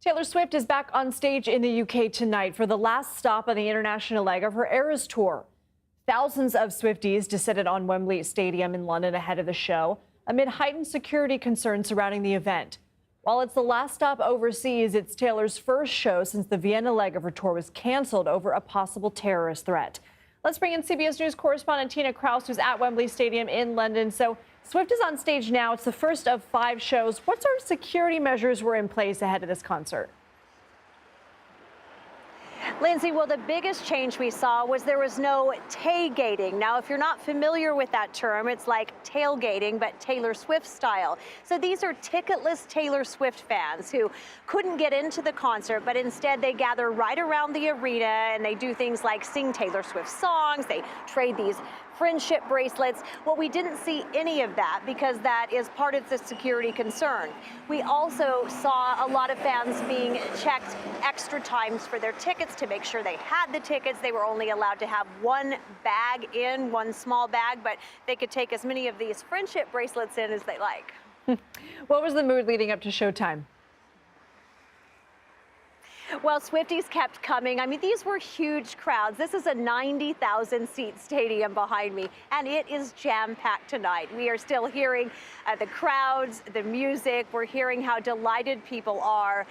Taylor Swift is back on stage in the UK tonight for the last stop on the international leg of her Eras tour. Thousands of Swifties descended on Wembley Stadium in London ahead of the show, amid heightened security concerns surrounding the event. While it's the last stop overseas, it's Taylor's first show since the Vienna leg of her tour was canceled over a possible terrorist threat. Let's bring in CBS News correspondent Tina Kraus, who's at Wembley Stadium in London. So Swift is on stage now. It's the first of 5 shows. What sort of security measures were in place ahead of this concert? Lindsay, well, the biggest change we saw was there was no tailgating. Now, if you're not familiar with that term, it's like tailgating, but Taylor Swift style. So these are ticketless Taylor Swift fans who couldn't get into the concert, but instead they gather right around the arena and they do things like sing Taylor Swift songs. They trade these friendship bracelets. Well, we didn't see any of that because that is part of the security concern. We also saw a lot of fans being checked extra times for their tickets to make sure they had the tickets. They were only allowed to have one small bag, but they could take as many of these friendship bracelets in as they like. What was the mood leading up to showtime? Well, Swifties kept coming. I mean, these were huge crowds. This is a 90,000 seat stadium behind me, and it is jam-packed tonight. We are still hearing the crowds, the music. We're hearing how delighted people are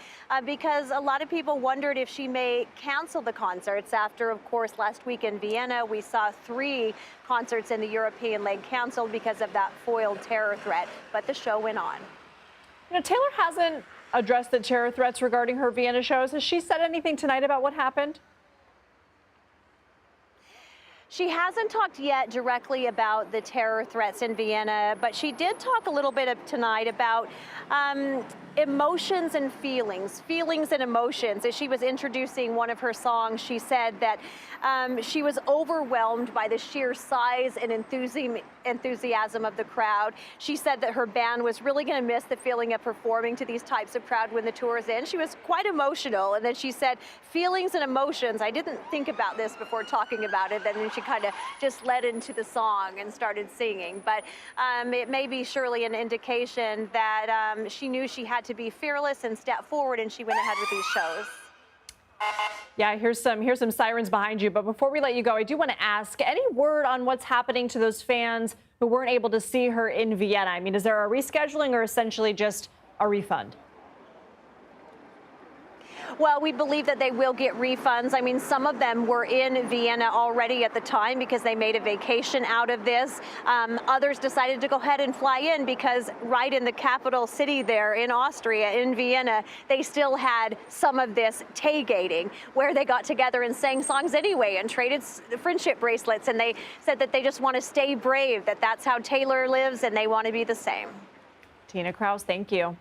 because a lot of people wondered if she may cancel the concerts after, of course, last week in Vienna, we saw 3 concerts in the European leg canceled because of that foiled terror threat, but the show went on. You know, Taylor hasn't addressed the terror threats regarding her Vienna shows. Has she said anything tonight about what happened? She hasn't talked yet directly about the terror threats in Vienna, but she did talk a little bit tonight about emotions and feelings and emotions. As she was introducing one of her songs, she said that she was overwhelmed by the sheer size and enthusiasm of the crowd. She said that her band was really going to miss the feeling of performing to these types of crowd when the tour is in. She was quite emotional, and then she said, feelings and emotions. I didn't think about this before talking about it, and then she kind of just led into the song and started singing. But it may be surely an indication that she knew she had to be fearless and step forward, and she went ahead with these shows. Yeah, here's some sirens behind you. But before we let you go, I do want to ask, any word on what's happening to those fans who weren't able to see her in Vienna? I mean, is there a rescheduling or essentially just a refund? Well, we believe that they will get refunds. I mean, some of them were in Vienna already at the time because they made a vacation out of this. Others decided to go ahead and fly in because right in the capital city there in Austria, in Vienna, they still had some of this tailgating where they got together and sang songs anyway and traded friendship bracelets. And they said that they just want to stay brave, that that's how Taylor lives and they want to be the same. Tina Kraus, thank you.